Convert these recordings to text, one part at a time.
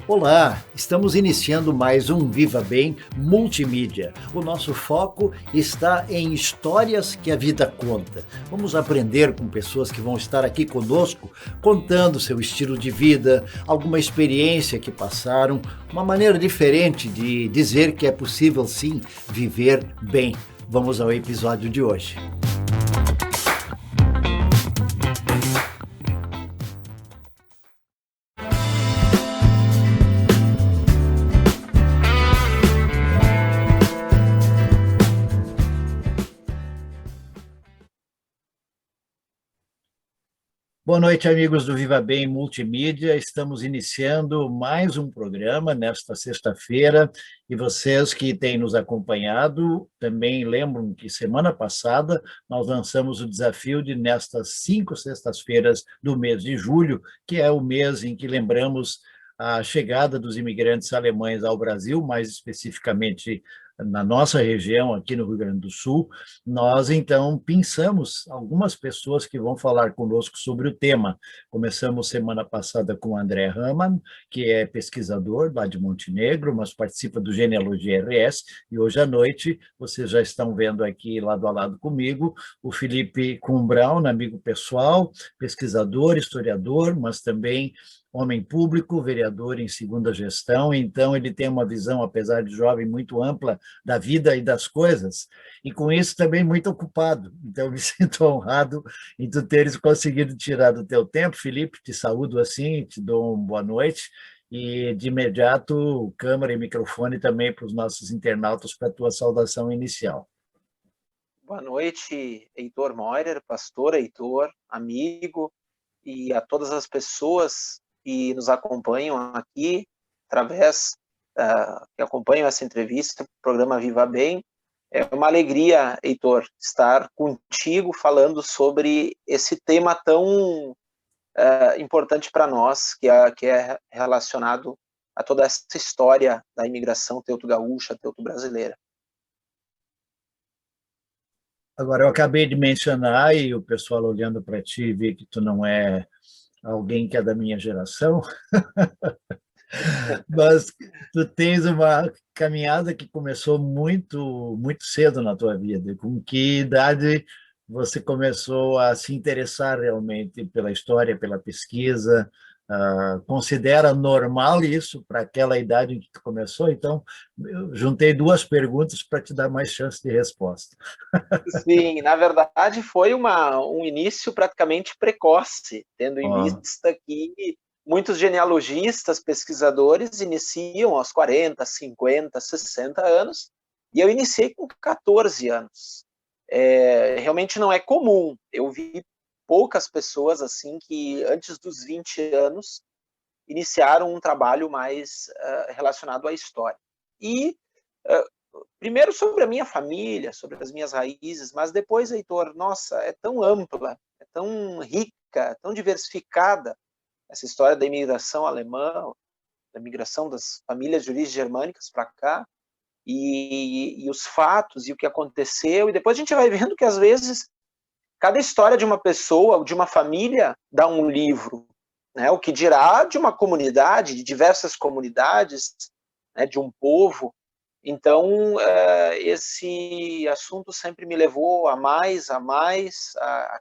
Olá, estamos iniciando mais um Viva Bem Multimídia. O nosso foco está em histórias que a vida conta. Vamos aprender com pessoas que vão estar aqui conosco, contando seu estilo de vida, alguma experiência que passaram, uma maneira diferente de dizer que é possível sim viver bem. Vamos ao episódio de hoje. Boa noite, amigos do Viva Bem Multimídia. Estamos iniciando mais um programa nesta sexta-feira e vocês que têm nos acompanhado também lembram que semana passada nós lançamos o desafio de nestas 5 sextas-feiras do mês de julho, que é o mês em que lembramos a chegada dos imigrantes alemães ao Brasil, mais especificamente na nossa região, aqui no Rio Grande do Sul. Nós, então, pensamos algumas pessoas que vão falar conosco sobre o tema. Começamos semana passada com o André Raman, que é pesquisador lá de Montenegro, mas participa do Genealogia RS, e hoje à noite, vocês já estão vendo aqui lado a lado comigo, o Felipe Kumbraun, amigo pessoal, pesquisador, historiador, mas também homem público, vereador em segunda gestão, então ele tem uma visão, apesar de jovem, muito ampla da vida e das coisas, e com isso também muito ocupado. Então, me sinto honrado em tu teres conseguido tirar do teu tempo. Felipe, te saúdo assim, te dou uma boa noite, e de imediato, câmera e microfone também para os nossos internautas para a tua saudação inicial. Boa noite, Heitor Meurer, pastor Heitor, amigo, e a todas as pessoas que nos acompanham aqui, que acompanham essa entrevista, o programa Viva Bem. É uma alegria, Heitor, estar contigo falando sobre esse tema tão importante para nós, que é relacionado a toda essa história da imigração teuto-gaúcha, teuto-brasileira. Agora, eu acabei de mencionar, e o pessoal olhando para ti vê que tu não é alguém que é da minha geração, mas tu tens uma caminhada que começou muito cedo na tua vida. Com que idade você começou a se interessar realmente pela história, pela pesquisa? Considera normal isso para aquela idade em que tu começou? Então, eu juntei duas perguntas para te dar mais chance de resposta. Sim, na verdade foi um início praticamente precoce, tendo em Ó, vista que muitos genealogistas, pesquisadores iniciam aos 40, 50, 60 anos, e eu iniciei com 14 anos. Realmente não é comum, eu vi poucas pessoas assim que antes dos 20 anos iniciaram um trabalho mais relacionado à história. E primeiro sobre a minha família, sobre as minhas raízes, mas depois, Heitor, nossa, é tão ampla, é tão rica, tão diversificada essa história da imigração alemã, da migração das famílias de origem germânicas para cá, e os fatos e o que aconteceu, e depois a gente vai vendo que às vezes cada história de uma pessoa, de uma família, dá um livro, né? O que dirá de uma comunidade, de diversas comunidades, né? De um povo. Então, esse assunto sempre me levou a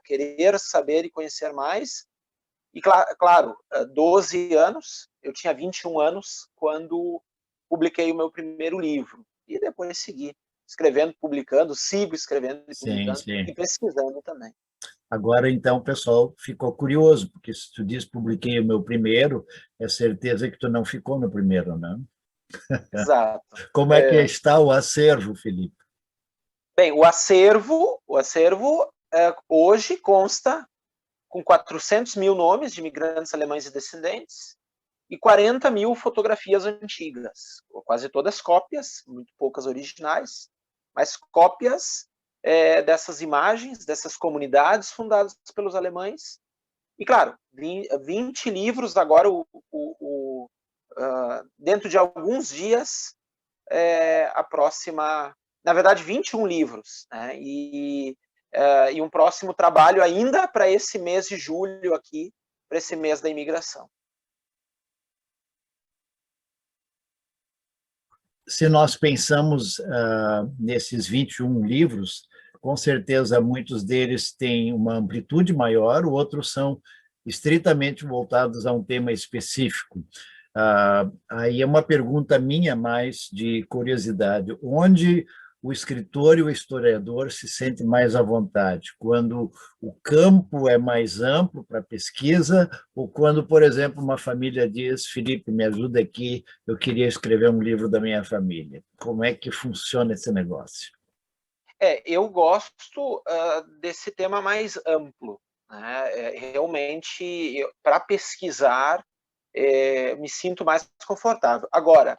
querer saber e conhecer mais. E, claro, 12 anos, eu tinha 21 anos quando publiquei o meu primeiro livro. E depois segui escrevendo, publicando, sigo escrevendo e sim, publicando, e sim. pesquisando também. Agora, então, o pessoal ficou curioso, porque se tu diz publiquei o meu primeiro, é certeza que tu não ficou no primeiro, né? Exato. Como é que está o acervo, Felipe? Bem, o acervo hoje consta com 400 mil nomes de imigrantes alemães e descendentes e 40 mil fotografias antigas, quase todas cópias, muito poucas originais, mas cópias dessas imagens, dessas comunidades fundadas pelos alemães. E, claro, 20 livros agora, dentro de alguns dias, a próxima, na verdade, 21 livros, né? E um próximo trabalho ainda para esse mês de julho aqui, para esse mês da imigração. se nós pensamos nesses 21 livros, com certeza muitos deles têm uma amplitude maior, outros são estritamente voltados a um tema específico. Aí é uma pergunta minha mais de curiosidade. Onde o escritor e o historiador se sentem mais à vontade? Quando o campo é mais amplo para pesquisa ou quando, por exemplo, uma família diz: Felipe, me ajuda aqui, eu queria escrever um livro da minha família. Como é que funciona esse negócio? Eu gosto desse tema mais amplo, né? Realmente, para pesquisar, me sinto mais confortável. Agora,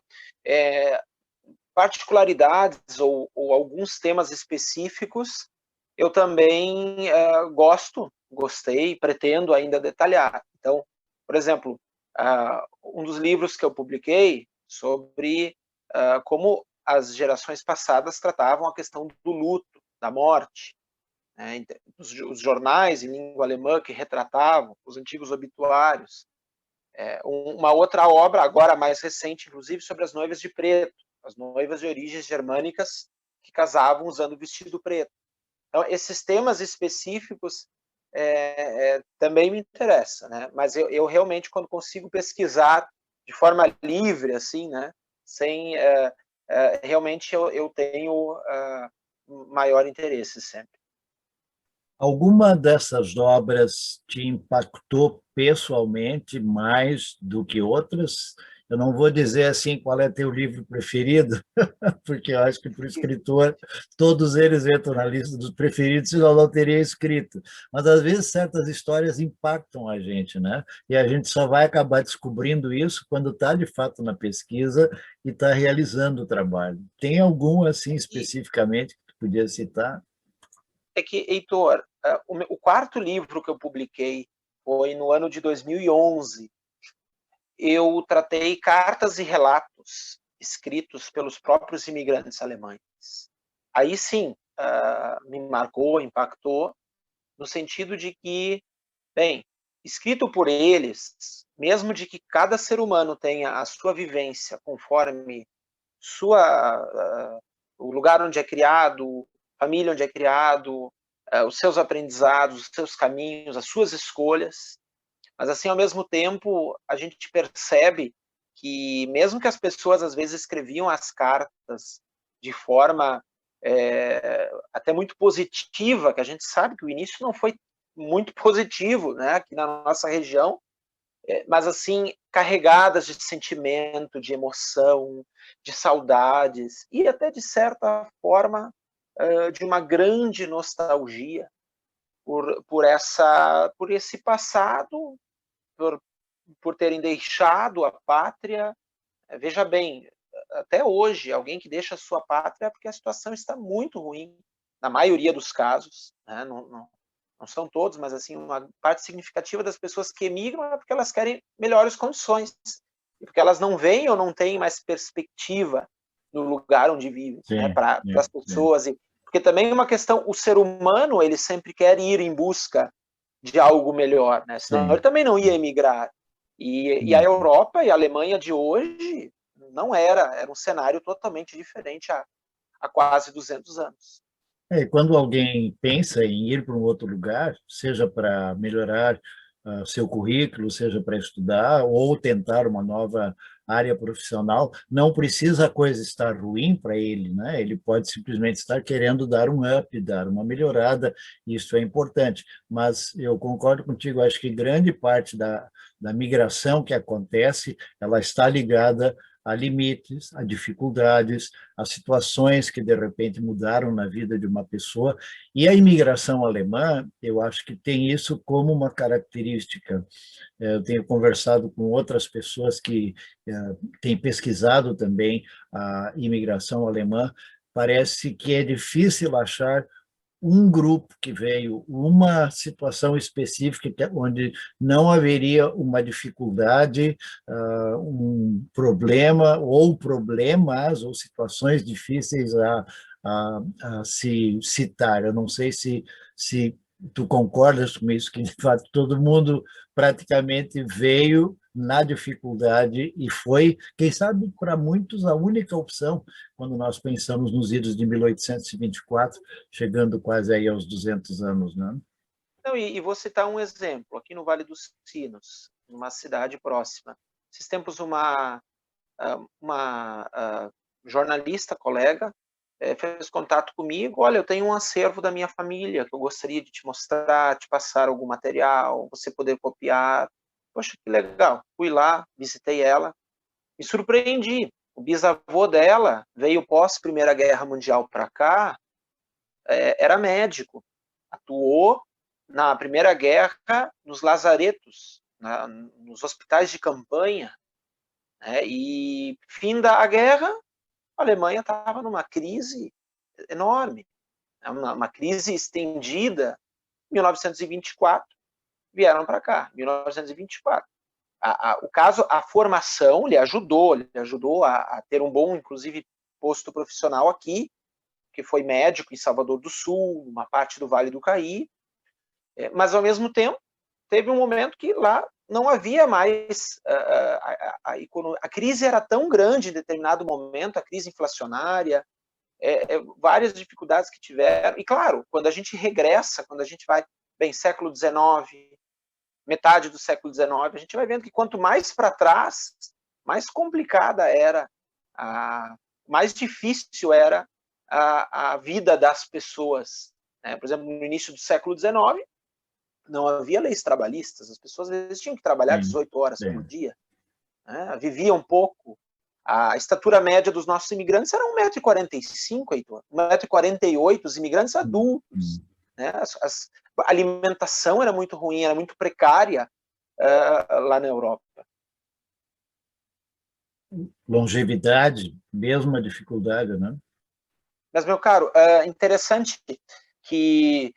particularidades ou alguns temas específicos, eu também gostei, pretendo ainda detalhar. Então, por exemplo, um dos livros que eu publiquei sobre como as gerações passadas tratavam a questão do luto, da morte, né? Os jornais em língua alemã que retratavam os antigos obituários. Uma outra obra, agora mais recente, inclusive, sobre as noivas de preto, as noivas de origens germânicas que casavam usando vestido preto. Então, esses temas específicos também me interessam, né? Mas eu realmente, quando consigo pesquisar de forma livre, assim, né? Sem, realmente eu tenho maior interesse sempre. Alguma dessas obras te impactou pessoalmente mais do que outras? Eu não vou dizer assim qual é teu livro preferido, porque eu acho que para o escritor todos eles entram na lista dos preferidos, senão não teria escrito. Mas às vezes certas histórias impactam a gente, né? E a gente só vai acabar descobrindo isso quando está de fato na pesquisa e está realizando o trabalho. Tem algum assim E especificamente que tu podia citar? Heitor, o quarto livro que eu publiquei foi no ano de 2011. Eu tratei cartas e relatos escritos pelos próprios imigrantes alemães. Aí sim, me marcou, impactou, no sentido de que, bem, escrito por eles, mesmo de que cada ser humano tenha a sua vivência conforme o lugar onde é criado, família onde é criado, os seus aprendizados, os seus caminhos, as suas escolhas, mas assim, ao mesmo tempo, a gente percebe que mesmo que as pessoas às vezes escreviam as cartas de forma até muito positiva, que a gente sabe que o início não foi muito positivo, né, aqui na nossa região, mas assim, carregadas de sentimento, de emoção, de saudades e até de certa forma de uma grande nostalgia por esse passado, por, por terem deixado a pátria. Veja bem, até hoje, alguém que deixa a sua pátria é porque a situação está muito ruim, na maioria dos casos, né? Não são todos, mas assim, uma parte significativa das pessoas que emigram é porque elas querem melhores condições, e porque elas não veem ou não têm mais perspectiva no lugar onde vivem, né? Sim, Para sim, as sim. pessoas. Porque também é uma questão, o ser humano, ele sempre quer ir em busca de algo melhor, né? Senão ele Sim. também não ia emigrar. E a Uhum. Europa e a Alemanha de hoje não era um cenário totalmente diferente há quase 200 anos. E quando alguém pensa em ir para um outro lugar, seja para melhorar seu currículo, seja para estudar ou tentar uma nova área profissional, não precisa a coisa estar ruim para ele, né? Ele pode simplesmente estar querendo dar um up, dar uma melhorada, isso é importante. Mas eu concordo contigo, acho que grande parte da migração que acontece, ela está ligada a limites, a dificuldades, a situações que de repente mudaram na vida de uma pessoa. E a imigração alemã, eu acho que tem isso como uma característica. Eu tenho conversado com outras pessoas que têm pesquisado também a imigração alemã. Parece que é difícil achar um grupo que veio, uma situação específica onde não haveria uma dificuldade, um problema ou problemas ou situações difíceis a se citar. Eu não sei se tu concordas com isso, que, de fato, todo mundo praticamente veio na dificuldade e foi, quem sabe, para muitos, a única opção, quando nós pensamos nos idos de 1824, chegando quase aí aos 200 anos, né? Não, e vou citar um exemplo, aqui no Vale dos Sinos, numa cidade próxima. Esses tempos, uma jornalista, colega, fez contato comigo. Olha, eu tenho um acervo da minha família que eu gostaria de te mostrar, te passar algum material, você poder copiar. Poxa, que legal. Fui lá, visitei ela, me surpreendi. O bisavô dela veio pós Primeira Guerra Mundial para cá, era médico, atuou na Primeira Guerra nos lazaretos, nos hospitais de campanha, né? E fim da guerra, a Alemanha estava numa crise enorme, uma crise estendida. Em 1924, vieram para cá, 1924. O caso, a formação lhe ajudou a ter um bom, inclusive, posto profissional aqui, que foi médico em Salvador do Sul, uma parte do Vale do Caí, mas, ao mesmo tempo, teve um momento que lá não havia mais... A crise era tão grande em determinado momento, a crise inflacionária, várias dificuldades que tiveram. E, claro, quando a gente regressa, quando a gente vai, bem, século XIX, metade do século XIX, a gente vai vendo que quanto mais para trás, mais complicada era, mais difícil era a vida das pessoas. Por exemplo, no início do século XIX, não havia leis trabalhistas, as pessoas às vezes tinham que trabalhar 18 horas por dia, viviam pouco. A estatura média dos nossos imigrantes era 1,45 m, Heitor. 1,48 m, os imigrantes adultos. A alimentação era muito ruim, era muito precária lá na Europa. Longevidade, mesma dificuldade, né? Mas, meu caro, interessante que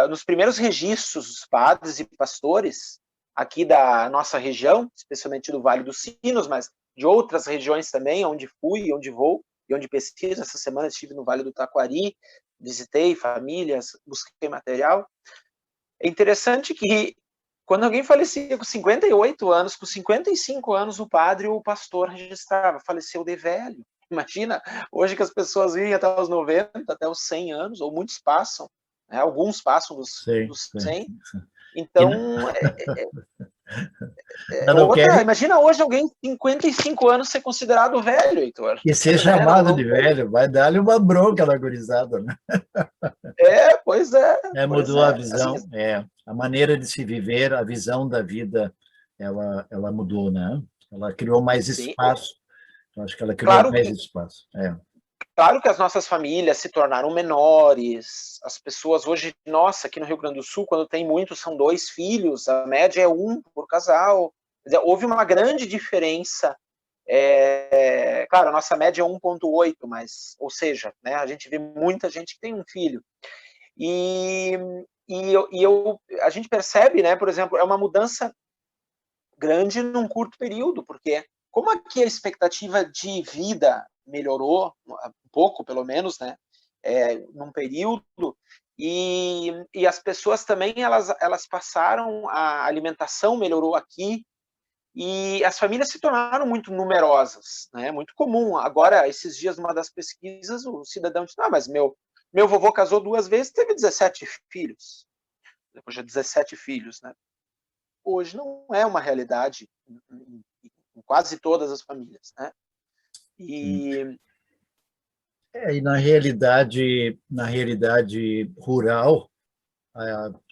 nos primeiros registros dos padres e pastores aqui da nossa região, especialmente do Vale dos Sinos, mas de outras regiões também, onde fui, onde vou e onde pesquiso. Essa semana estive no Vale do Taquari, visitei famílias, busquei material. É interessante que quando alguém falecia com 58 anos, com 55 anos, o padre ou o pastor registrava, faleceu de velho. Imagina, hoje que as pessoas vivem até os 90, até os 100 anos, ou muitos passam, né? Alguns passam dos 100. Então, imagina hoje alguém de 55 anos ser considerado velho, Heitor. E ser chamado de velho, vai dar-lhe uma bronca na gurizada, né? Pois é. Mudou a visão, assim, a maneira de se viver, a visão da vida, ela mudou, né? Ela criou mais espaço. Eu acho que ela criou mais espaço. Claro que as nossas famílias se tornaram menores, as pessoas hoje, nossa, aqui no Rio Grande do Sul, quando tem muitos, são 2 filhos, a média é 1 por casal. Quer dizer, houve uma grande diferença. Claro, a nossa média é 1,8, mas, ou seja, né, a gente vê muita gente que tem um filho. A gente percebe, né, por exemplo, é uma mudança grande num curto período, porque como aqui a expectativa de vida melhorou, um pouco pelo menos, né, num período, e as pessoas também, elas passaram, a alimentação melhorou aqui, e as famílias se tornaram muito numerosas, né, muito comum. Agora, esses dias, numa das pesquisas, o cidadão disse, mas meu vovô casou 2 vezes, teve 17 filhos. Depois de 17 filhos, né? Hoje não é uma realidade em quase todas as famílias, né? E na realidade rural,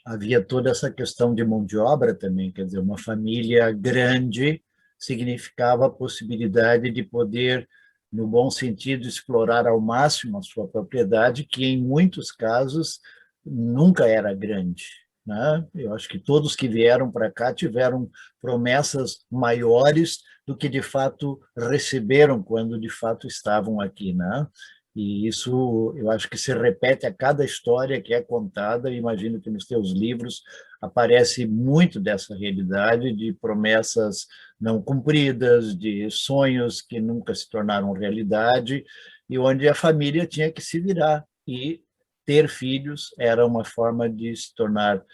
havia toda essa questão de mão de obra também, quer dizer, uma família grande significava a possibilidade de poder, no bom sentido, explorar ao máximo a sua propriedade, que em muitos casos nunca era grande, né? Eu acho que todos que vieram para cá tiveram promessas maiores do que de fato receberam quando de fato estavam aqui, né? E isso, eu acho que se repete a cada história que é contada. Imagino que nos teus livros aparece muito dessa realidade de promessas não cumpridas, de sonhos que nunca se tornaram realidade, e onde a família tinha que se virar. E ter filhos era uma forma de se tornar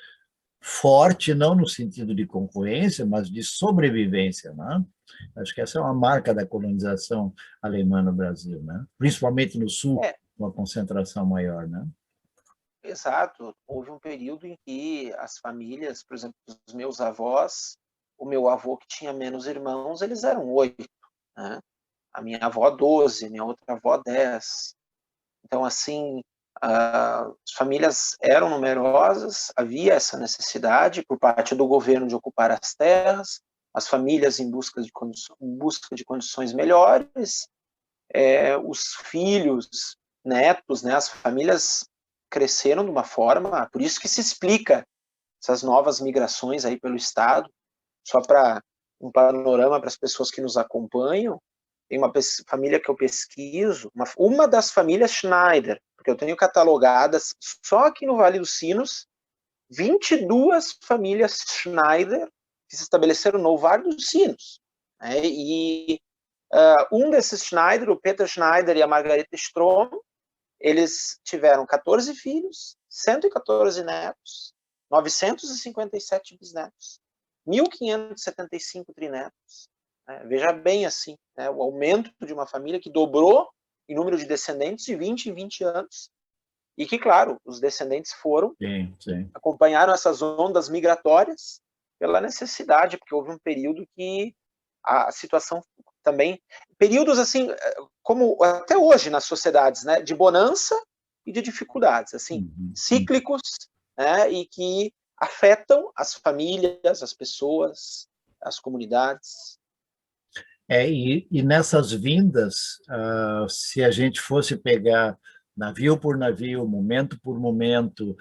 forte, não no sentido de concorrência, mas de sobrevivência, né? Acho que essa é uma marca da colonização alemã no Brasil, né? Principalmente no sul, É, uma concentração maior, né? exato. Houve um período em que as famílias, por exemplo, os meus avós, o meu avô que tinha menos irmãos, eles eram 8, né? A minha avó 12, minha outra avó 10. Então, assim, as famílias eram numerosas, havia essa necessidade por parte do governo de ocupar as terras, as famílias em busca de condições melhores, os filhos, netos, né, as famílias cresceram de uma forma, por isso que se explica essas novas migrações aí pelo estado, só para um panorama para as pessoas que nos acompanham. Tem uma família que eu pesquiso, uma das famílias Schneider, porque eu tenho catalogadas só aqui no Vale dos Sinos 22 famílias Schneider que se estabeleceram no Vale dos Sinos, né? E um desses Schneider, o Peter Schneider e a Margareta Strom, eles tiveram 14 filhos, 114 netos, 957 bisnetos, 1.575 trinetos. Né? Veja bem assim, né? O aumento de uma família que dobrou em número de descendentes de 20 em 20 anos. E que, claro, os descendentes Sim, sim. acompanharam essas ondas migratórias pela necessidade, porque houve um período que a situação também, períodos assim, como até hoje nas sociedades, né, de bonança e de dificuldades, assim, cíclicos, né, e que afetam as famílias, as pessoas, as comunidades. E nessas vindas, se a gente fosse pegar navio por navio, momento por momento,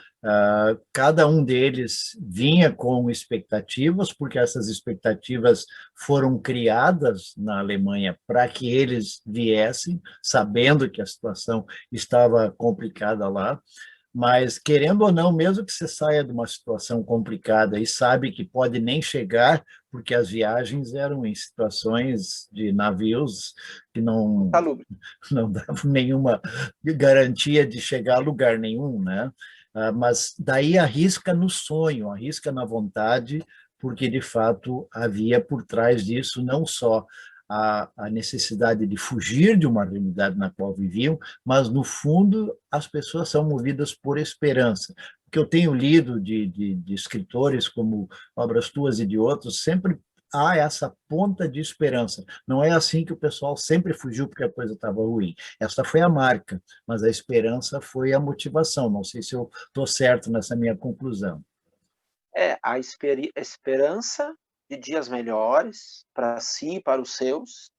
cada um deles vinha com expectativas, porque essas expectativas foram criadas na Alemanha para que eles viessem, sabendo que a situação estava complicada lá. Mas, querendo ou não, mesmo que você saia de uma situação complicada e sabe que pode nem chegar, porque as viagens eram em situações de navios que Salubre. não davam nenhuma garantia de chegar a lugar nenhum, né? Mas daí arrisca no sonho, arrisca na vontade, porque de fato havia por trás disso não só a necessidade de fugir de uma realidade na qual viviam, mas no fundo as pessoas são movidas por esperança. O que eu tenho lido de escritores como obras tuas e de outros, sempre há essa ponta de esperança. Não é assim que o pessoal sempre fugiu porque a coisa estava ruim. Essa foi a marca, mas a esperança foi a motivação. Não sei se eu estou certo nessa minha conclusão. A esperança de dias melhores para si e para os seus.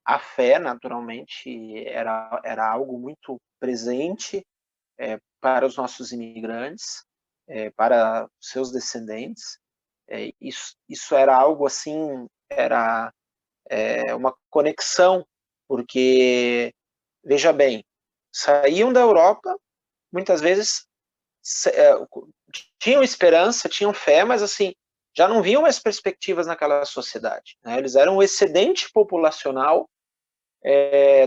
A fé, naturalmente, era algo muito presente para os nossos imigrantes, para os seus descendentes. Isso era algo assim, era uma conexão, porque, veja bem, saíam da Europa, muitas vezes tinham esperança, tinham fé, mas assim, já não viam mais perspectivas naquela sociedade. Né? Eles eram o excedente populacional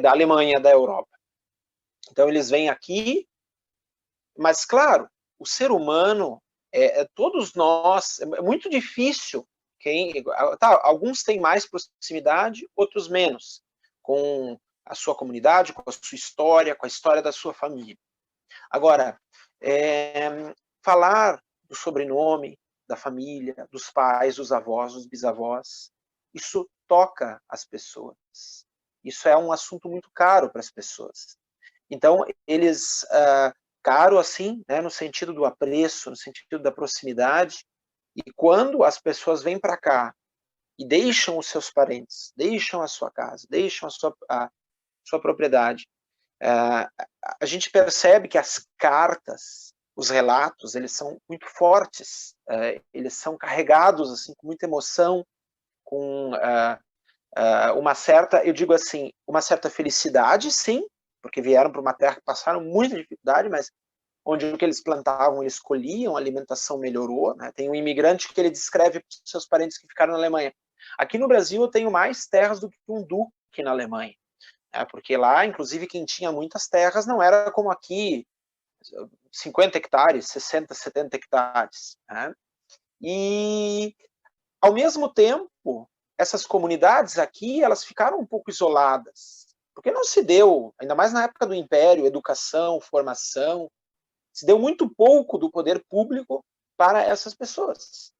da Alemanha, da Europa. Então eles vêm aqui, mas claro, o ser humano, todos nós, é muito difícil. Alguns têm mais proximidade, outros menos, com a sua comunidade, com a sua história, com a história da sua família. Agora, falar do sobrenome, da família, dos pais, dos avós, dos bisavós, isso toca as pessoas. Isso é um assunto muito caro para as pessoas. Então, eles, caro assim, né, no sentido do apreço, no sentido da proximidade, e quando as pessoas vêm para cá e deixam os seus parentes, deixam a sua casa, deixam a sua propriedade, a gente percebe que as cartas, os relatos, eles são muito fortes, eles são carregados assim com muita emoção, com uma certa, eu digo assim, uma certa felicidade, sim, porque vieram para uma terra que passaram muita dificuldade, mas onde o que eles plantavam, eles colhiam, a alimentação melhorou. Né? Tem um imigrante que ele descreve para os seus parentes que ficaram na Alemanha. Aqui no Brasil eu tenho mais terras do que um duque na Alemanha. Porque lá, inclusive, quem tinha muitas terras não era como aqui, 50 hectares, 60, 70 hectares. Né? E, ao mesmo tempo, essas comunidades aqui, elas ficaram um pouco isoladas, porque não se deu, ainda mais na época do Império, educação, formação, se deu muito pouco do poder público para essas pessoas.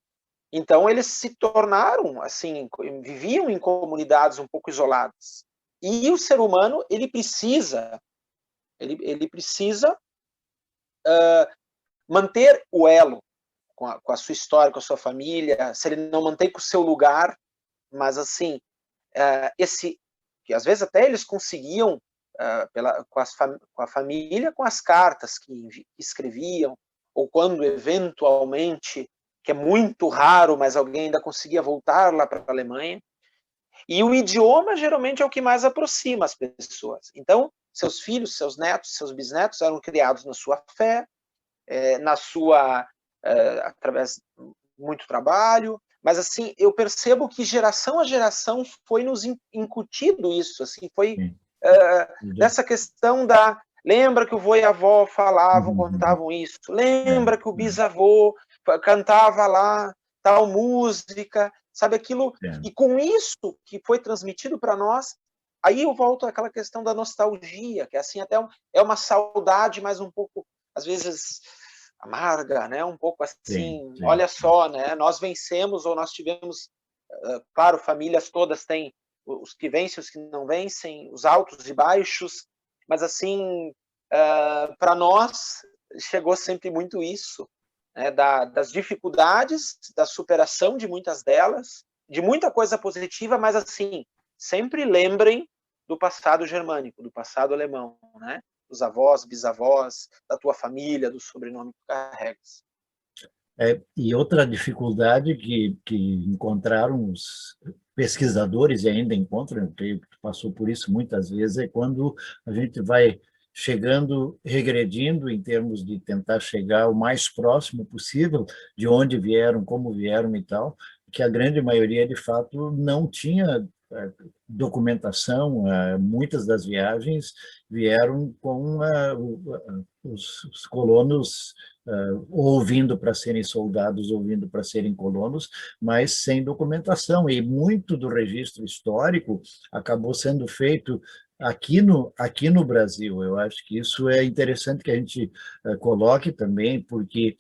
Então, eles se tornaram, assim, viviam em comunidades um pouco isoladas. E o ser humano, ele precisa manter o elo com a sua história, com a sua família, se ele não mantém com o seu lugar, mas, assim, que às vezes até eles conseguiam, com a família, com as cartas que escreviam, ou quando, eventualmente, que é muito raro, mas alguém ainda conseguia voltar lá para a Alemanha. E o idioma, geralmente, é o que mais aproxima as pessoas. Então, seus filhos, seus netos, seus bisnetos eram criados na sua fé, através de muito trabalho, mas, assim, eu percebo que geração a geração foi nos incutido isso, assim, foi dessa questão da... Lembra que o vô e a avó falavam, contavam isso? Lembra que o bisavô cantava lá tal música? Sabe aquilo? E com isso que foi transmitido para nós, aí eu volto àquela questão da nostalgia, que assim até é uma saudade, mas um pouco, às vezes, amarga, né? Um pouco assim, olha só, né? Nós vencemos ou nós tivemos, claro, famílias todas têm os que vencem, os que não vencem, os altos e baixos, mas assim, para nós chegou sempre muito isso, né? Das dificuldades, da superação de muitas delas, de muita coisa positiva, mas assim, sempre lembrem do passado germânico, do passado alemão, né? Dos avós, bisavós, da tua família, do sobrenome que tu carregas. E outra dificuldade que encontraram os pesquisadores, e ainda encontram, eu creio que passou por isso muitas vezes, é quando a gente vai chegando, regredindo em termos de tentar chegar o mais próximo possível de onde vieram, como vieram e tal, que a grande maioria, de fato, não tinha documentação. Muitas das viagens vieram com os colonos ouvindo para serem soldados, ouvindo para serem colonos, mas sem documentação. E muito do registro histórico acabou sendo feito aqui no Brasil. Eu acho que isso é interessante que a gente coloque também, porque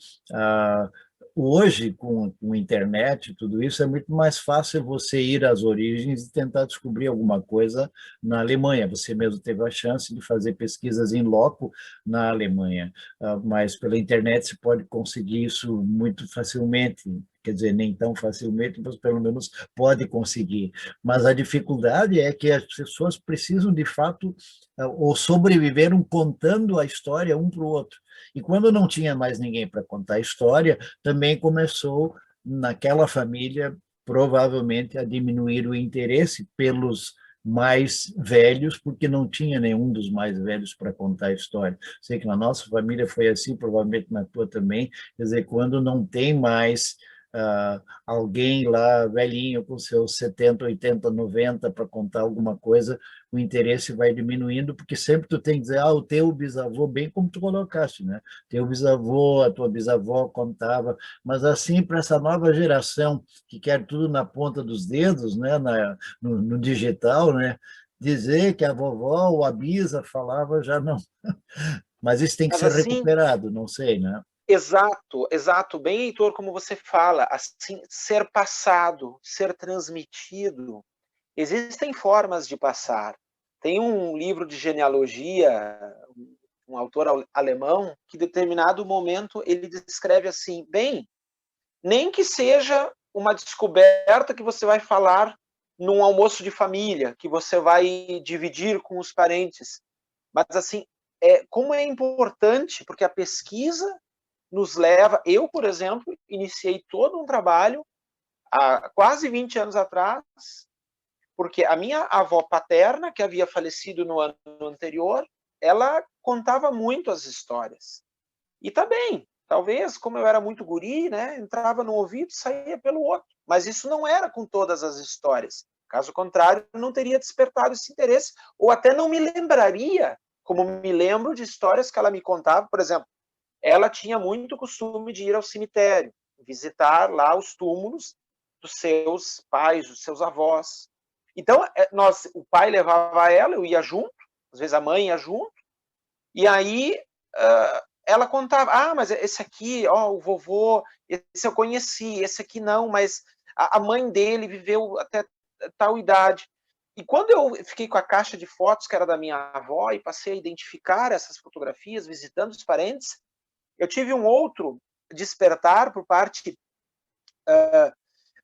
hoje, com internet e tudo isso, é muito mais fácil você ir às origens e tentar descobrir alguma coisa na Alemanha. Você mesmo teve a chance de fazer pesquisas em loco na Alemanha, mas pela internet se pode conseguir isso muito facilmente. Quer dizer, nem tão facilmente, mas pelo menos pode conseguir. Mas a dificuldade é que as pessoas precisam, de fato, ou sobreviveram contando a história um para o outro. E quando não tinha mais ninguém para contar a história, também começou, naquela família, provavelmente, a diminuir o interesse pelos mais velhos, porque não tinha nenhum dos mais velhos para contar a história. Sei que na nossa família foi assim, provavelmente na tua também, quer dizer, quando não tem mais alguém lá velhinho com seus 70, 80, 90 para contar alguma coisa, o interesse vai diminuindo, porque sempre tu tem que dizer, o teu bisavô, bem como tu colocaste, né? Teu bisavô, a tua bisavó contava, mas assim, para essa nova geração que quer tudo na ponta dos dedos, né? No digital, né? Dizer que a vovó ou a bisa falava já não. Mas isso tem que Mas ser assim, recuperado, não sei, né? exato, exato. Bem, Heitor, como você fala, assim, ser passado, ser transmitido. Existem formas de passar. Tem um livro de genealogia, um autor alemão, que em determinado momento ele descreve assim, bem, nem que seja uma descoberta que você vai falar num almoço de família, que você vai dividir com os parentes. Mas, assim, como é importante, porque a pesquisa nos leva... Eu, por exemplo, iniciei todo um trabalho há quase 20 anos atrás, porque a minha avó paterna, que havia falecido no ano anterior, ela contava muito as histórias. E tá bem, talvez, como eu era muito guri, né, entrava no ouvido e saía pelo outro. Mas isso não era com todas as histórias. Caso contrário, não teria despertado esse interesse, ou até não me lembraria, como me lembro de histórias que ela me contava. Por exemplo, ela tinha muito costume de ir ao cemitério, visitar lá os túmulos dos seus pais, dos seus avós. Então, o pai levava ela, eu ia junto, às vezes a mãe ia junto, e aí ela contava, mas esse aqui, o vovô, esse eu conheci, esse aqui não, mas a mãe dele viveu até tal idade. E quando eu fiquei com a caixa de fotos, que era da minha avó, e passei a identificar essas fotografias, visitando os parentes, eu tive um outro despertar por parte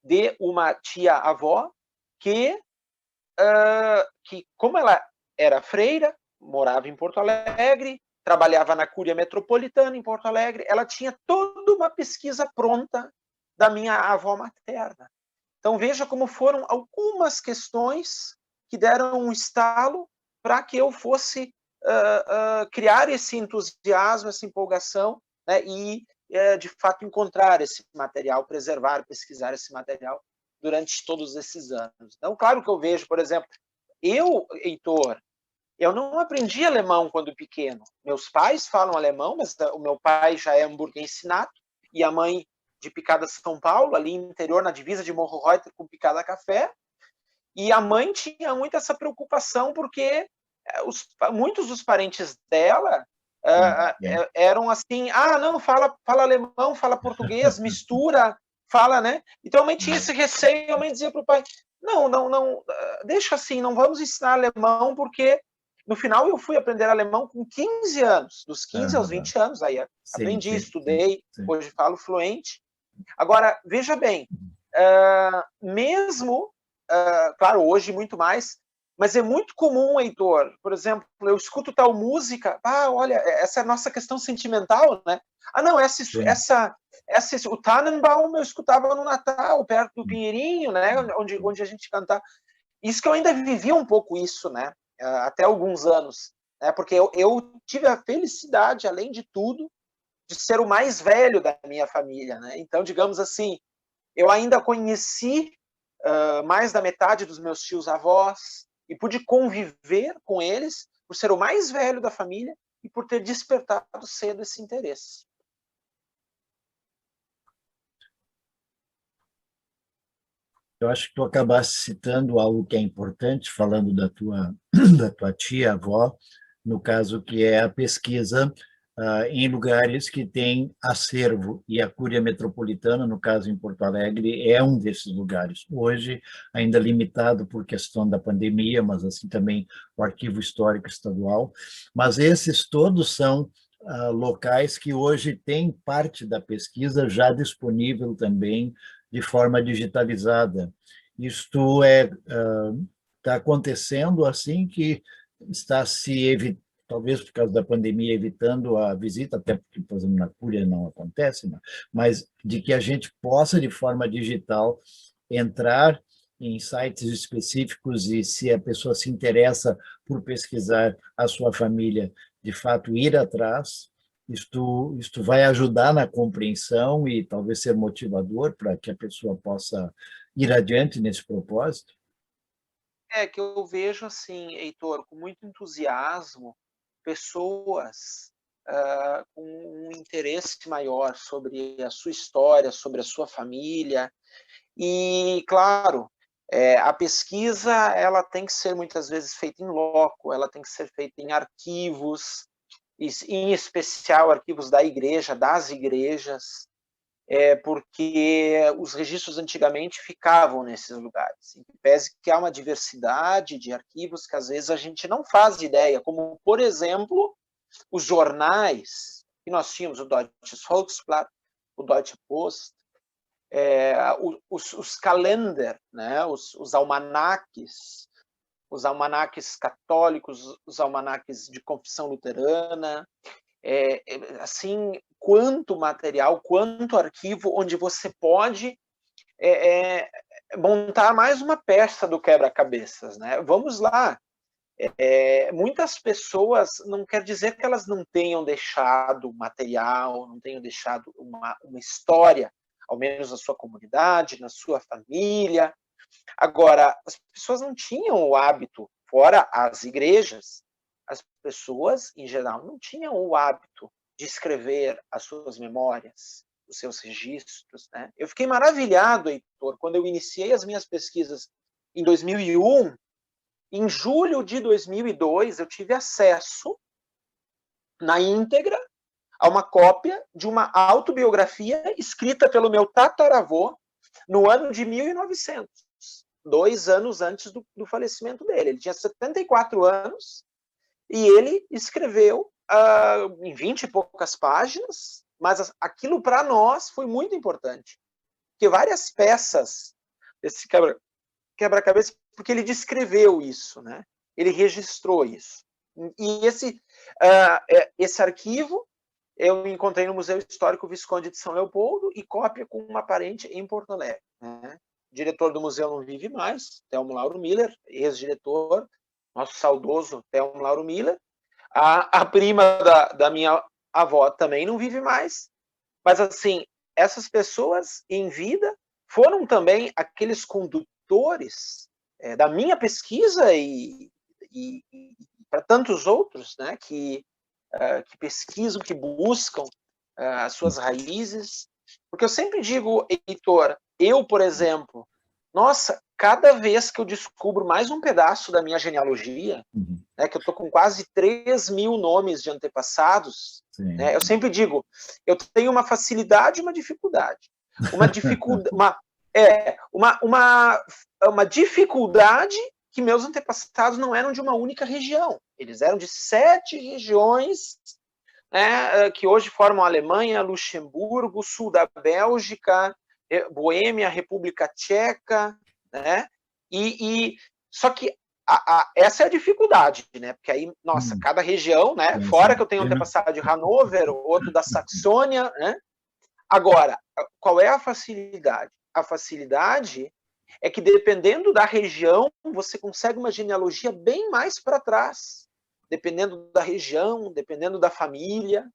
de uma tia-avó que, como ela era freira, morava em Porto Alegre, trabalhava na Cúria Metropolitana em Porto Alegre, ela tinha toda uma pesquisa pronta da minha avó materna. Então, veja como foram algumas questões que deram um estalo para que eu fosse criar esse entusiasmo, essa empolgação, né, e, de fato, encontrar esse material, preservar, pesquisar esse material durante todos esses anos. Então, claro que eu vejo, por exemplo, Heitor, eu não aprendi alemão quando pequeno. Meus pais falam alemão, mas o meu pai já é hamburguense nato, e a mãe de Picada São Paulo, ali no interior, na divisa de Morro Reuter com Picada Café. E a mãe tinha muito essa preocupação, porque muitos dos parentes dela eram assim, não, fala alemão, fala português, mistura, fala, né? Então a mãe tinha esse receio, a mãe dizia para o pai, não, deixa assim, não vamos ensinar alemão, porque no final eu fui aprender alemão com 15 anos, dos 15 aos 20 anos, aí aprendi, estudei, hoje falo fluente. Agora, veja bem, mesmo, claro, hoje muito mais, mas é muito comum, Heitor, por exemplo, eu escuto tal música, olha, essa é a nossa questão sentimental, né? Não, o Tannenbaum eu escutava no Natal, perto do Pinheirinho, né? Onde a gente cantava. Isso que eu ainda vivia um pouco isso, né? Até alguns anos, né? Porque eu tive a felicidade, além de tudo, de ser o mais velho da minha família, né? Então, digamos assim, eu ainda conheci mais da metade dos meus tios-avós e pude conviver com eles por ser o mais velho da família e por ter despertado cedo esse interesse. Eu acho que tu acabaste citando algo que é importante, falando da tua tia-avó, no caso que é a pesquisa em lugares que têm acervo, e a Cúria Metropolitana, no caso em Porto Alegre, é um desses lugares. Hoje, ainda limitado por questão da pandemia, mas assim também o Arquivo Histórico Estadual, mas esses todos são locais que hoje têm parte da pesquisa já disponível também de forma digitalizada. Isto está acontecendo assim que está se evitando, talvez por causa da pandemia, evitando a visita, até porque, por exemplo, na Cúria não acontece, mas de que a gente possa, de forma digital, entrar em sites específicos e, se a pessoa se interessa por pesquisar a sua família, de fato, ir atrás. Isto vai ajudar na compreensão e talvez ser motivador para que a pessoa possa ir adiante nesse propósito. Que eu vejo assim, Heitor, com muito entusiasmo, pessoas com um interesse maior sobre a sua história, sobre a sua família. E, claro, a pesquisa ela tem que ser muitas vezes feita em loco, ela tem que ser feita em arquivos, em especial arquivos da igreja, das igrejas, porque os registros antigamente ficavam nesses lugares. Em pese que há uma diversidade de arquivos que às vezes a gente não faz ideia, como, por exemplo, os jornais que nós tínhamos, o Deutsches Volksblatt, o Deutsche Post, os calendar, né, os almanaques católicos, os almanaques de confissão luterana, assim, quanto material, quanto arquivo, onde você pode montar mais uma peça do quebra-cabeças, né? Vamos lá. Muitas pessoas, não quer dizer que elas não tenham deixado material, não tenham deixado uma história, ao menos na sua comunidade, na sua família. Agora, as pessoas não tinham o hábito, fora as igrejas, as pessoas, em geral, não tinham o hábito de escrever as suas memórias, os seus registros, né? Eu fiquei maravilhado, Heitor, quando eu iniciei as minhas pesquisas em 2001. Em julho de 2002, eu tive acesso, na íntegra, a uma cópia de uma autobiografia escrita pelo meu tataravô no ano de 1900, 2 anos antes do falecimento dele. Ele tinha 74 anos e ele escreveu em 20 e poucas páginas, mas aquilo para nós foi muito importante, porque várias peças desse quebra-cabeça, porque ele descreveu isso, né? Ele registrou isso. E esse arquivo eu encontrei no Museu Histórico Visconde de São Leopoldo e cópia com uma parente em Porto Alegre, né? O diretor do museu não vive mais, Telmo Lauro Miller, ex-diretor, nosso saudoso Telmo Lauro Miller. A prima da minha avó também não vive mais. Mas, assim, essas pessoas em vida foram também aqueles condutores da minha pesquisa e para tantos outros, né, que pesquisam, que buscam as suas raízes. Porque eu sempre digo, Heitor, eu, por exemplo, nossa, cada vez que eu descubro mais um pedaço da minha genealogia, né, que eu estou com quase 3.000 nomes de antepassados, né, eu sempre digo, eu tenho uma facilidade e uma dificuldade. Uma dificuldade que meus antepassados não eram de uma única região. Eles eram de 7 regiões, né, que hoje formam a Alemanha, Luxemburgo, sul da Bélgica, Boêmia, República Tcheca, né? Só que essa é a dificuldade, né? Porque aí, nossa, cada região, né? Fora que eu tenho antepassado de Hanover, outro da Saxônia, né? Agora, qual é a facilidade? A facilidade é que, dependendo da região, você consegue uma genealogia bem mais para trás. Dependendo da região, dependendo da família.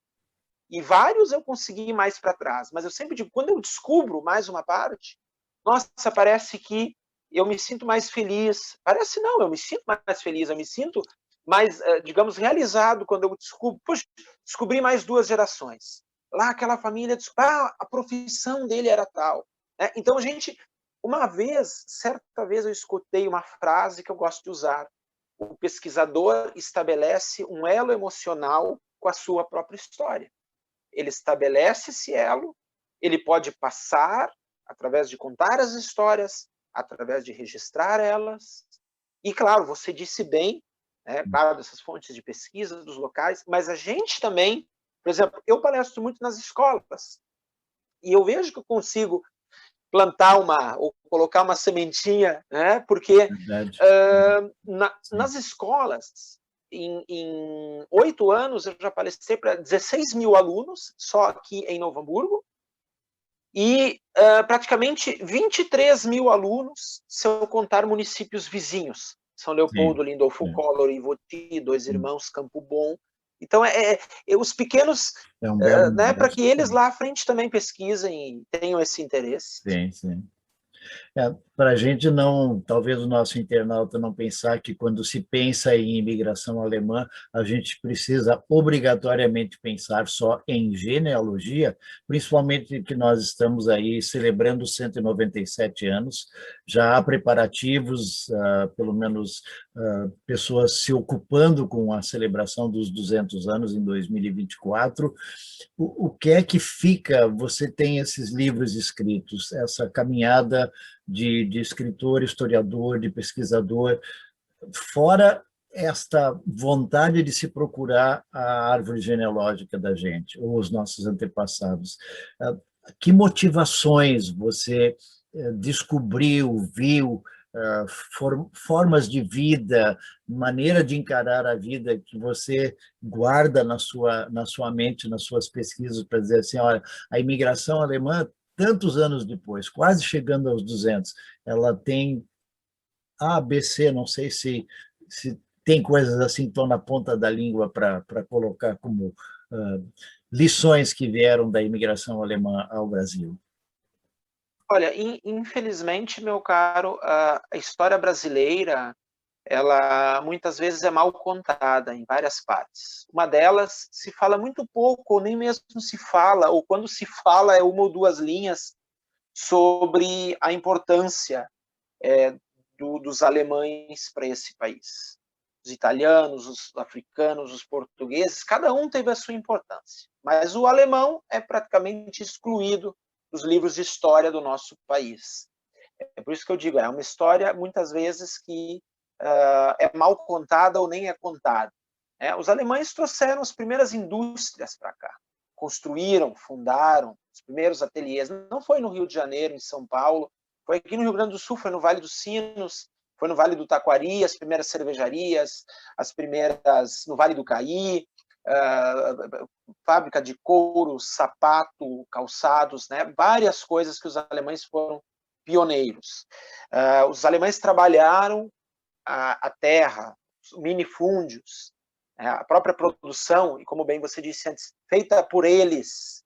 E vários eu consegui mais para trás. Mas eu sempre digo, quando eu descubro mais uma parte, nossa, parece que eu me sinto mais feliz. Parece não, eu me sinto mais feliz, eu me sinto mais, digamos, realizado quando eu descubro. Puxa, descobri mais 2 gerações. Lá aquela família, a profissão dele era tal. Né? Então, certa vez eu escutei uma frase que eu gosto de usar. O pesquisador estabelece um elo emocional com a sua própria história. Ele estabelece esse elo, ele pode passar através de contar as histórias, através de registrar elas. E, claro, você disse bem, né, claro, dessas fontes de pesquisa dos locais, mas a gente também, por exemplo, eu palestro muito nas escolas, e eu vejo que eu consigo plantar ou colocar uma sementinha, né, porque nas escolas, em 8 anos, eu já palestrei para 16 mil alunos, só aqui em Novo Hamburgo, e praticamente 23 mil alunos, se eu contar municípios vizinhos. São Leopoldo, Lindolfo Collor, Ivoti, Dois Irmãos, Campo Bom. Então, os pequenos, né, para que eles lá à frente também pesquisem e tenham esse interesse. Sim. Para a gente não, talvez o nosso internauta não pensar que quando se pensa em imigração alemã, a gente precisa obrigatoriamente pensar só em genealogia, principalmente que nós estamos aí celebrando 197 anos, já há preparativos, pelo menos pessoas se ocupando com a celebração dos 200 anos em 2024. O que é que fica? Você tem esses livros escritos, essa caminhada de escritor, historiador, de pesquisador, fora esta vontade de se procurar a árvore genealógica da gente, ou os nossos antepassados. Que motivações você descobriu, viu, formas de vida, maneira de encarar a vida que você guarda na sua mente, nas suas pesquisas, para dizer assim, olha, a imigração alemã, tantos anos depois, quase chegando aos 200, ela tem A, B, C, não sei se tem coisas assim que estão na ponta da língua para colocar como lições que vieram da imigração alemã ao Brasil. Olha, infelizmente, meu caro, a história brasileira, ela muitas vezes é mal contada em várias partes. Uma delas se fala muito pouco, ou nem mesmo se fala, ou quando se fala é uma ou duas linhas sobre a importância dos alemães para esse país. Os italianos, os africanos, os portugueses, cada um teve a sua importância. Mas o alemão é praticamente excluído dos livros de história do nosso país. É por isso que eu digo, é uma história, muitas vezes, que é mal contada ou nem é contada. Os alemães trouxeram as primeiras indústrias para cá, construíram, fundaram os primeiros ateliês. Não foi no Rio de Janeiro, em São Paulo, foi aqui no Rio Grande do Sul, foi no Vale dos Sinos, foi no Vale do Taquari, as primeiras cervejarias, as primeiras no Vale do Caí, fábrica de couro, sapato, calçados, né? Várias coisas que os alemães foram pioneiros. Os alemães trabalharam a terra, os minifúndios, a própria produção, e como bem você disse antes, feita por eles,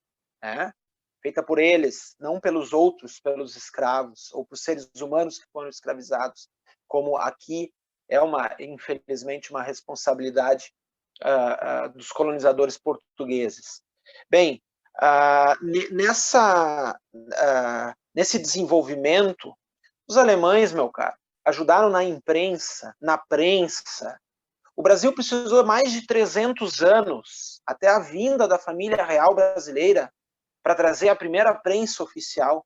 feita por eles, não pelos outros, pelos escravos, ou por seres humanos que foram escravizados, como aqui é infelizmente, uma responsabilidade dos colonizadores portugueses. Bem, nesse desenvolvimento, os alemães, meu caro, ajudaram na imprensa, na prensa. O Brasil precisou mais de 300 anos, até a vinda da família real brasileira, para trazer a primeira prensa oficial,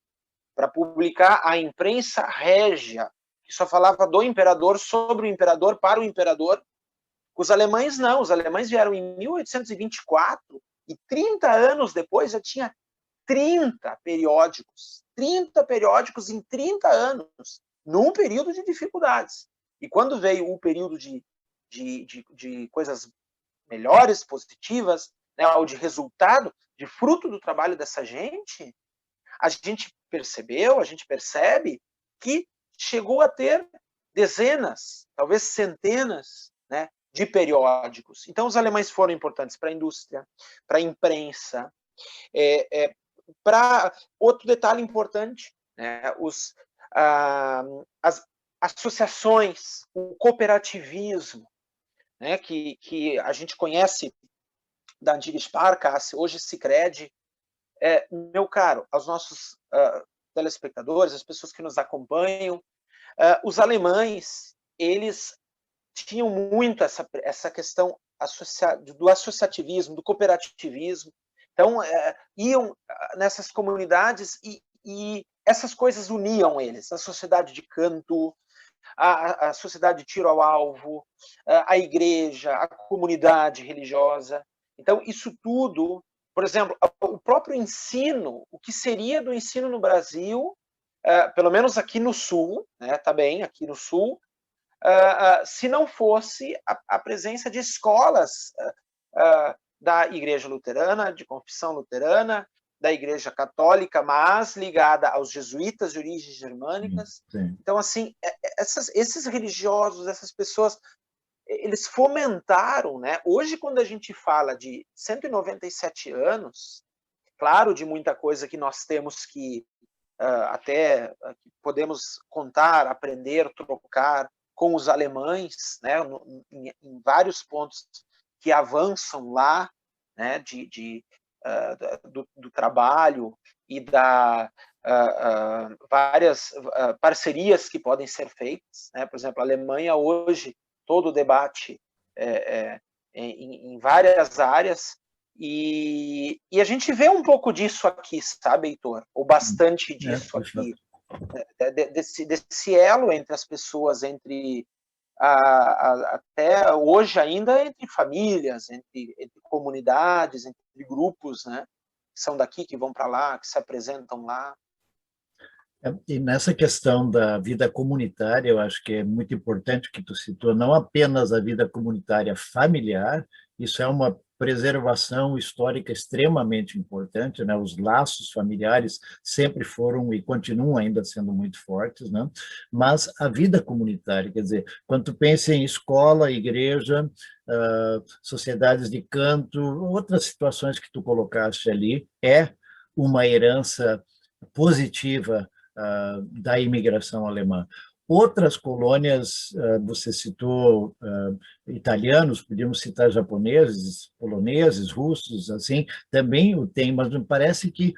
para publicar a imprensa régia, que só falava do imperador, sobre o imperador, para o imperador. Os alemães não, os alemães vieram em 1824 e 30 anos depois já tinha 30 periódicos em 30 anos, num período de dificuldades. E quando veio o período de coisas melhores, positivas, né, ou de resultado, de fruto do trabalho dessa gente, a gente percebe que chegou a ter dezenas, talvez centenas, né, de periódicos. Então, os alemães foram importantes para a indústria, para a imprensa. Para outro detalhe importante, né, as associações, o cooperativismo, né, que a gente conhece da antiga Sparkasse, hoje Sicredi. Meu caro, aos nossos telespectadores, as pessoas que nos acompanham, os alemães, eles tinham muito essa questão do associativismo, do cooperativismo. Então, iam nessas comunidades e essas coisas uniam eles. A sociedade de canto, a sociedade de tiro ao alvo, a igreja, a comunidade religiosa. Então, isso tudo, por exemplo, o próprio ensino, o que seria do ensino no Brasil, pelo menos aqui no Sul, né, tá bem, aqui no Sul, se não fosse a presença de escolas da Igreja Luterana, de confissão luterana, da Igreja Católica, mas ligada aos jesuítas de origens germânicas. Sim. Então, assim, esses religiosos, essas pessoas, eles fomentaram, né? Hoje, quando a gente fala de 197 anos, claro, de muita coisa que nós temos que até podemos contar, aprender, trocar com os alemães, né, em vários pontos que avançam lá, né, do trabalho e da várias parcerias que podem ser feitas, né? Por exemplo, a Alemanha hoje, todo o debate em várias áreas, e a gente vê um pouco disso aqui, sabe, Heitor? Ou bastante disso aqui, desse elo entre as pessoas, entre até hoje ainda entre famílias, entre comunidades, entre grupos, né, que são daqui, que vão para lá, que se apresentam lá. E nessa questão da vida comunitária, eu acho que é muito importante que tu citou, não apenas a vida comunitária familiar, isso é uma preservação histórica extremamente importante, né? Os laços familiares sempre foram e continuam ainda sendo muito fortes, né? Mas a vida comunitária, quer dizer, quando tu pensa em escola, igreja, sociedades de canto, outras situações que tu colocaste ali, é uma herança positiva da imigração alemã. Outras colônias, você citou italianos, podíamos citar japoneses, poloneses, russos, assim, também o tem, mas me parece que,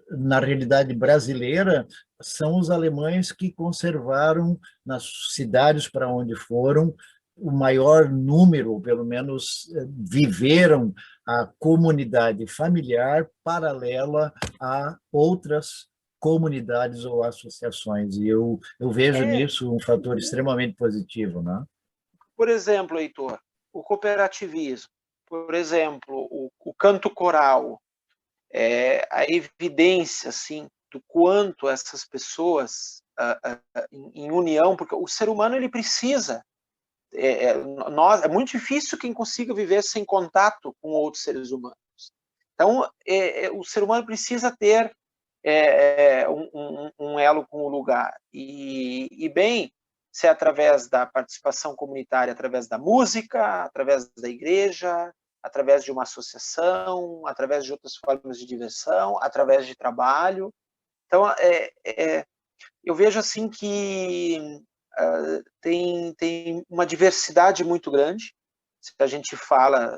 na realidade brasileira, são os alemães que conservaram nas cidades para onde foram o maior número, ou pelo menos viveram a comunidade familiar paralela a outras comunidades ou associações. E eu vejo É, nisso um fator extremamente positivo, né? por exemplo, Heitor, o cooperativismo, por exemplo, o canto coral, a evidência assim do quanto essas pessoas em união, porque o ser humano ele precisa, é muito difícil quem consiga viver sem contato com outros seres humanos. Então, o ser humano precisa ter um elo com o lugar. E bem, se é através da participação comunitária, através da música, através da igreja, através de uma associação, através de outras formas de diversão, através de trabalho. Então, eu vejo assim que tem uma diversidade muito grande. Se a gente fala,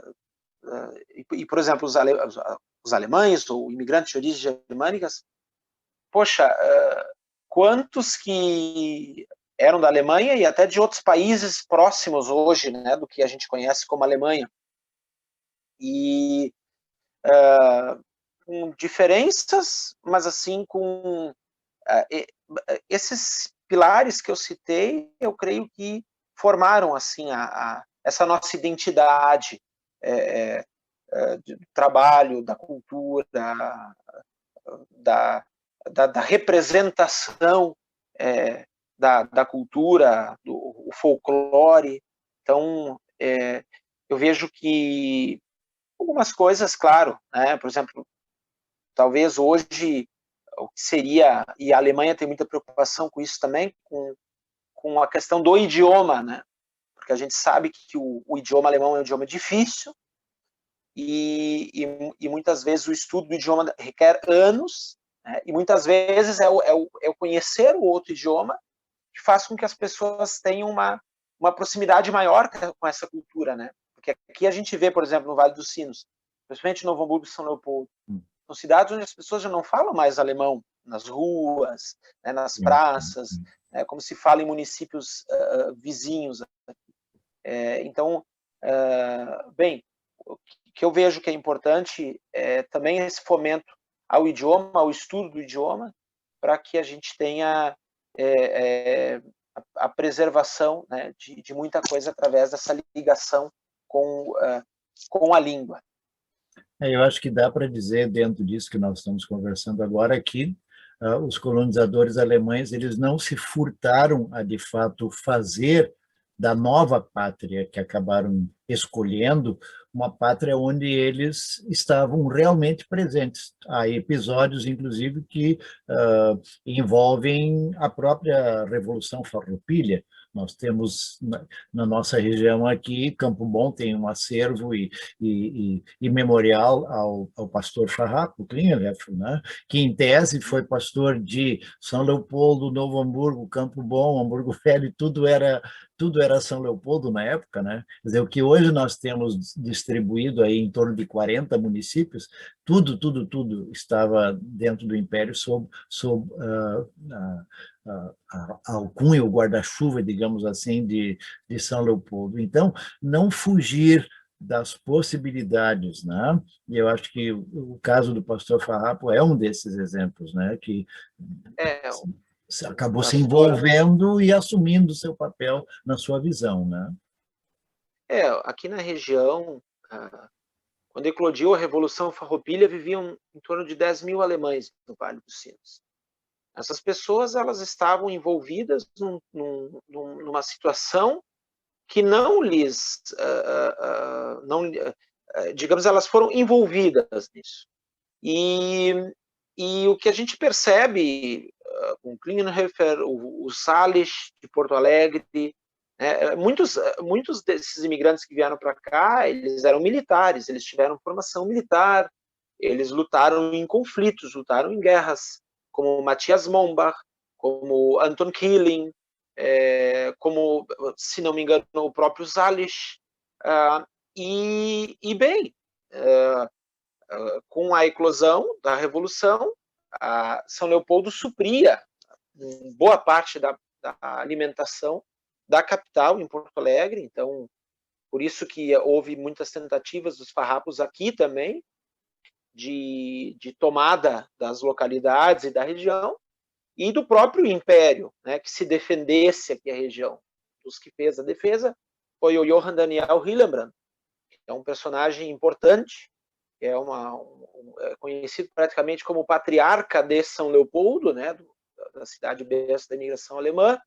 por exemplo, os alemães ou imigrantes de origens germânicas, poxa, quantos que eram da Alemanha e até de outros países próximos hoje, né, do que a gente conhece como Alemanha. E com diferenças, mas assim com esses pilares que eu citei, eu creio que formaram assim essa nossa identidade do trabalho, da cultura, da representação da cultura, do folclore. Então, eu vejo que algumas coisas, claro, né? Por exemplo, talvez hoje o que seria, e a Alemanha tem muita preocupação com isso também, com a questão do idioma, né? Porque a gente sabe que o idioma alemão é um idioma difícil e muitas vezes o estudo do idioma requer anos, né? E muitas vezes é o conhecer o outro idioma que faz com que as pessoas tenham uma proximidade maior com essa cultura, né? Porque aqui a gente vê, por exemplo, no Vale dos Sinos, principalmente Novo Hamburgo e São Leopoldo, são cidades onde as pessoas já não falam mais alemão nas ruas, né, nas praças, né, como se fala em municípios vizinhos. Então, bem, o que eu vejo que é importante é também esse fomento ao idioma, ao estudo do idioma, para que a gente tenha a preservação, né, de muita coisa através dessa ligação com a língua. Eu acho que dá para dizer, dentro disso que nós estamos conversando agora, que os colonizadores alemães eles não se furtaram a, de fato, fazer da nova pátria que acabaram escolhendo uma pátria onde eles estavam realmente presentes. Há episódios, inclusive, que envolvem a própria Revolução Farroupilha. Nós temos na nossa região aqui, Campo Bom tem um acervo e memorial ao pastor Farrapo Klingenhofer, né? Que em tese foi pastor de São Leopoldo, Novo Hamburgo, Campo Bom, Hamburgo Velho, tudo era São Leopoldo na época, né? Quer dizer, o que hoje nós temos distribuído aí em torno de 40 municípios, tudo estava dentro do Império sob a alcunha, o guarda-chuva, digamos assim, de São Leopoldo. Então, não fugir das possibilidades, né? E eu acho que o caso do pastor Farrapo é um desses exemplos, né? Que acabou se envolvendo e assumindo seu papel na sua visão, né? Aqui na região, quando eclodiu a Revolução Farroupilha, viviam em torno de 10 mil alemães no Vale dos Sinos. Essas pessoas elas estavam envolvidas numa situação que não lhes, digamos, elas foram envolvidas nisso. E o que a gente percebe com Klingenhofer, o Salles de Porto Alegre, muitos desses imigrantes que vieram para cá, eles eram militares, eles tiveram formação militar, eles lutaram em conflitos, lutaram em guerras, como Matthias Mombach, como Anton Killing, como, se não me engano, o próprio Salish, bem, com a eclosão da Revolução, São Leopoldo supria boa parte da alimentação da capital, em Porto Alegre. Então, por isso que houve muitas tentativas dos farrapos aqui também, de tomada das localidades e da região, e do próprio Império, né, que se defendesse aqui a região. Os que fez a defesa foi o Johann Daniel Hillenbrand, que é um personagem importante, que é conhecido praticamente como o patriarca de São Leopoldo, né, da cidade berço da imigração alemã,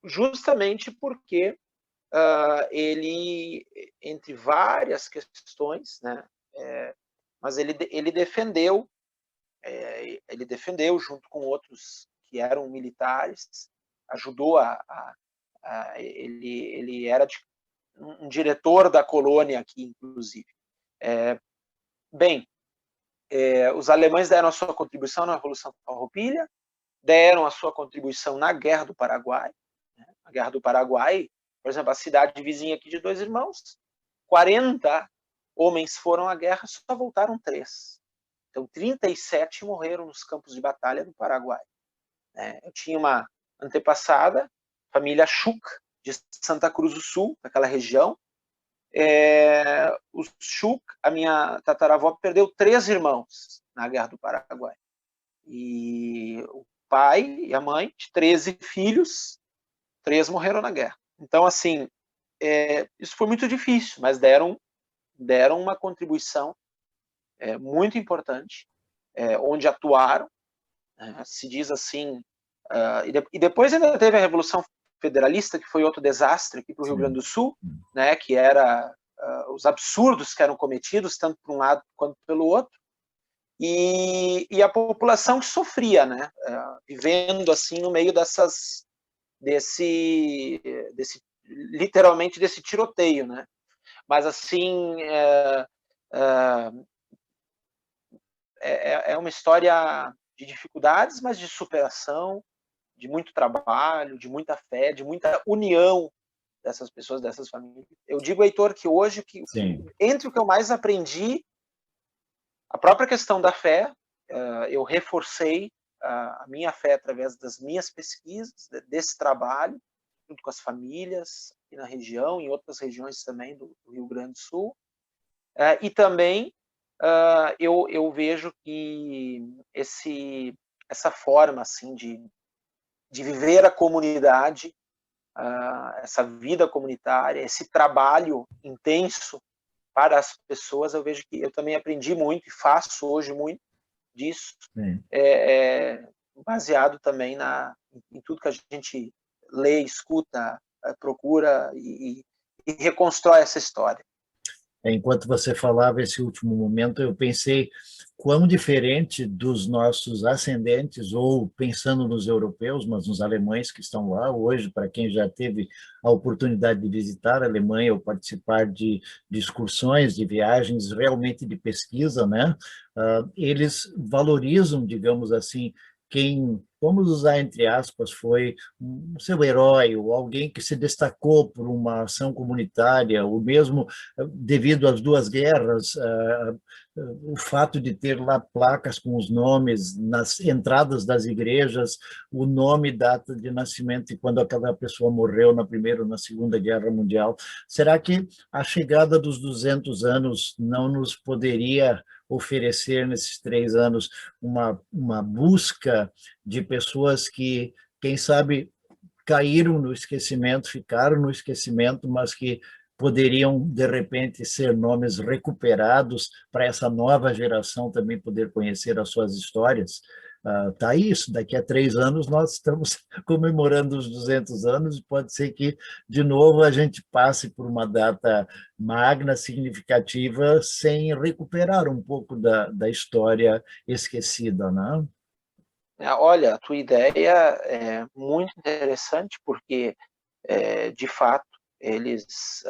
justamente porque ele, entre várias questões, né, mas ele defendeu junto com outros que eram militares, ajudou ele era um diretor da colônia aqui, inclusive. Bem, os alemães deram a sua contribuição na Revolução Farroupilha, deram a sua contribuição na Guerra do Paraguai. Né? A Guerra do Paraguai, por exemplo, a cidade vizinha aqui de Dois Irmãos, 40 homens foram à guerra, só voltaram 3. Então, 37 morreram nos campos de batalha do Paraguai. Eu tinha uma antepassada, família Schuch, de Santa Cruz do Sul, daquela região. O Schuch, a minha tataravó, perdeu 3 irmãos na Guerra do Paraguai. E o pai e a mãe, de 13 filhos, 3 morreram na guerra. Então, assim, isso foi muito difícil, mas deram uma contribuição muito importante, onde atuaram, se diz assim, e depois ainda teve a Revolução Federalista, que foi outro desastre aqui para o Rio Grande do Sul, né, que era os absurdos que eram cometidos, tanto por um lado quanto pelo outro, e a população que sofria, né, vivendo assim no meio literalmente desse tiroteio, né, mas assim é uma história de dificuldades, mas de superação, de muito trabalho, de muita fé, de muita união dessas pessoas, dessas famílias. Eu digo, Heitor, que hoje, entre o que eu mais aprendi, a própria questão da fé, eu reforcei a minha fé através das minhas pesquisas, desse trabalho, junto com as famílias aqui na região, em outras regiões também do Rio Grande do Sul, e também eu vejo que essa forma assim de viver a comunidade, essa vida comunitária, esse trabalho intenso para as pessoas, eu vejo que eu também aprendi muito e faço hoje muito disso, baseado também em tudo que a gente lê, escuta, procura e reconstrói essa história. Enquanto você falava esse último momento, eu pensei quão diferente dos nossos ascendentes, ou pensando nos europeus, mas nos alemães que estão lá hoje, para quem já teve a oportunidade de visitar a Alemanha ou participar de excursões, de viagens realmente de pesquisa, né? Eles valorizam, digamos assim, quem, vamos usar entre aspas, foi um seu herói, ou alguém que se destacou por uma ação comunitária, ou mesmo devido às 2 guerras, o fato de ter lá placas com os nomes nas entradas das igrejas, o nome, data de nascimento e quando aquela pessoa morreu na Primeira ou na Segunda Guerra Mundial. Será que a chegada dos 200 anos não nos poderia oferecer nesses 3 anos uma busca de pessoas que, quem sabe, caíram no esquecimento, ficaram no esquecimento, mas que poderiam, de repente, ser nomes recuperados para essa nova geração também poder conhecer as suas histórias? Tá isso, daqui a 3 anos nós estamos comemorando os 200 anos, e pode ser que, de novo, a gente passe por uma data magna, significativa, sem recuperar um pouco da história esquecida, né? Olha, a tua ideia é muito interessante, porque, de fato, eles...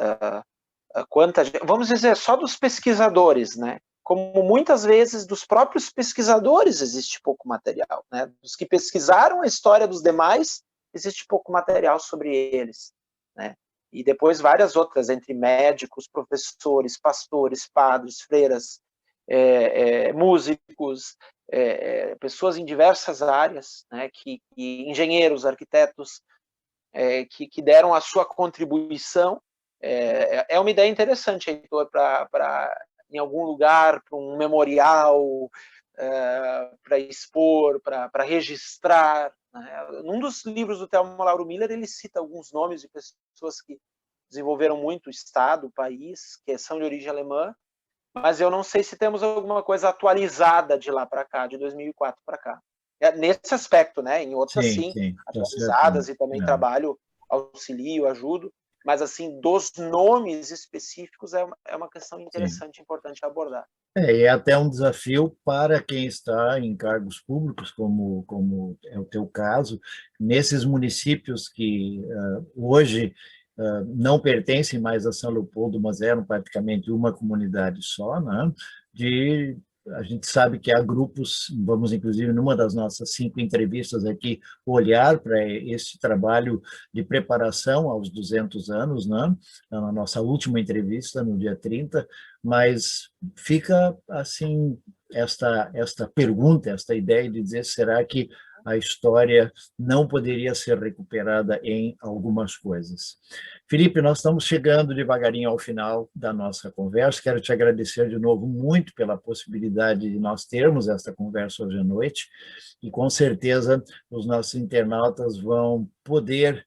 vamos dizer, só dos pesquisadores, né? Como muitas vezes dos próprios pesquisadores existe pouco material, né? Dos que pesquisaram a história dos demais, existe pouco material sobre eles, né? E depois várias outras, entre médicos, professores, pastores, padres, freiras, músicos, pessoas em diversas áreas, né, engenheiros, arquitetos, que deram a sua contribuição. É uma ideia interessante, Heitor, para em algum lugar, para um memorial, para expor, para registrar. Né? Num dos livros do Thelma Lauro Miller, ele cita alguns nomes de pessoas que desenvolveram muito o Estado, o país, que são de origem alemã, mas eu não sei se temos alguma coisa atualizada de lá para cá, de 2004 para cá. Nesse aspecto, né? Em outras, sim atualizadas, e também trabalho, auxilio, ajudo, mas, assim, dos nomes específicos é uma questão interessante, importante abordar. E é até um desafio para quem está em cargos públicos, como é o teu caso, nesses municípios que hoje não pertencem mais a São Leopoldo, mas eram praticamente uma comunidade só, né? A gente sabe que há grupos, vamos inclusive numa das nossas 5 entrevistas aqui, olhar para esse trabalho de preparação aos 200 anos, né? Na nossa última entrevista, no dia 30, mas fica assim esta pergunta, esta ideia de dizer, será que a história não poderia ser recuperada em algumas coisas? Felipe, nós estamos chegando devagarinho ao final da nossa conversa. Quero te agradecer de novo muito pela possibilidade de nós termos esta conversa hoje à noite, e com certeza os nossos internautas vão poder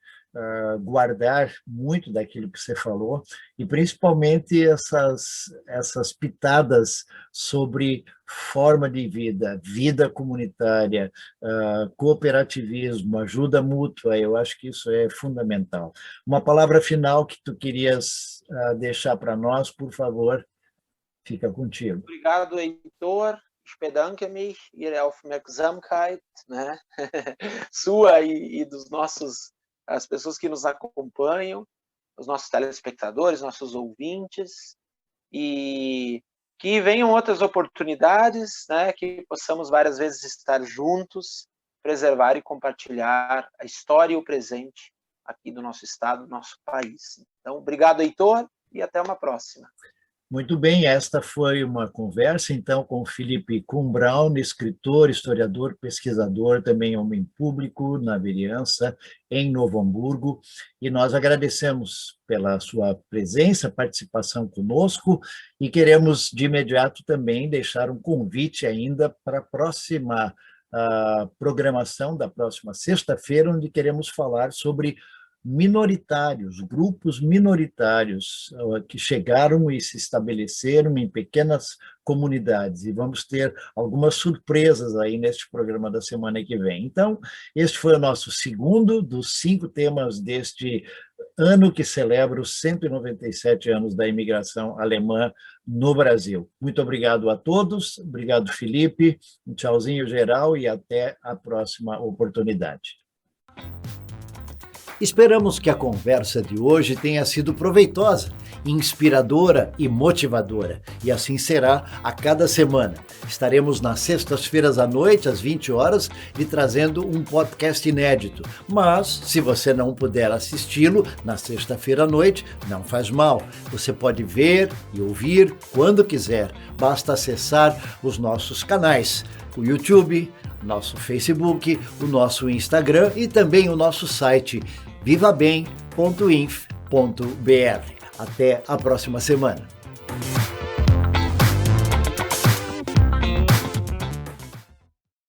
guardar muito daquilo que você falou, e principalmente essas pitadas sobre forma de vida, vida comunitária, cooperativismo, ajuda mútua. Eu acho que isso é fundamental. Uma palavra final que tu querias deixar para nós, por favor, fica contigo. Obrigado, Heitor. Ich bedanke mich, Ihre Aufmerksamkeit, né? Sua e dos nossos, as pessoas que nos acompanham, os nossos telespectadores, nossos ouvintes, e que venham outras oportunidades, né, que possamos várias vezes estar juntos, preservar e compartilhar a história e o presente aqui do nosso estado, do nosso país. Então, obrigado, Heitor, e até uma próxima. Muito bem, esta foi uma conversa, então, com o Felipe Kuhn Braun, escritor, historiador, pesquisador, também homem público na vereança, em Novo Hamburgo, e nós agradecemos pela sua presença, participação conosco, e queremos, de imediato, também deixar um convite ainda para a próxima programação da próxima sexta-feira, onde queremos falar sobre minoritários, grupos minoritários que chegaram e se estabeleceram em pequenas comunidades, e vamos ter algumas surpresas aí neste programa da semana que vem. Então, este foi o nosso segundo dos 5 temas deste ano que celebra os 197 anos da imigração alemã no Brasil. Muito obrigado a todos, obrigado, Felipe, um tchauzinho geral e até a próxima oportunidade. Esperamos que a conversa de hoje tenha sido proveitosa, inspiradora e motivadora, e assim será a cada semana. Estaremos nas sextas-feiras à noite, às 20 horas, lhe trazendo um podcast inédito. Mas, se você não puder assisti-lo na sexta-feira à noite, não faz mal. Você pode ver e ouvir quando quiser. Basta acessar os nossos canais, o YouTube, nosso Facebook, o nosso Instagram e também o nosso site vivabem.inf.br. Até a próxima semana.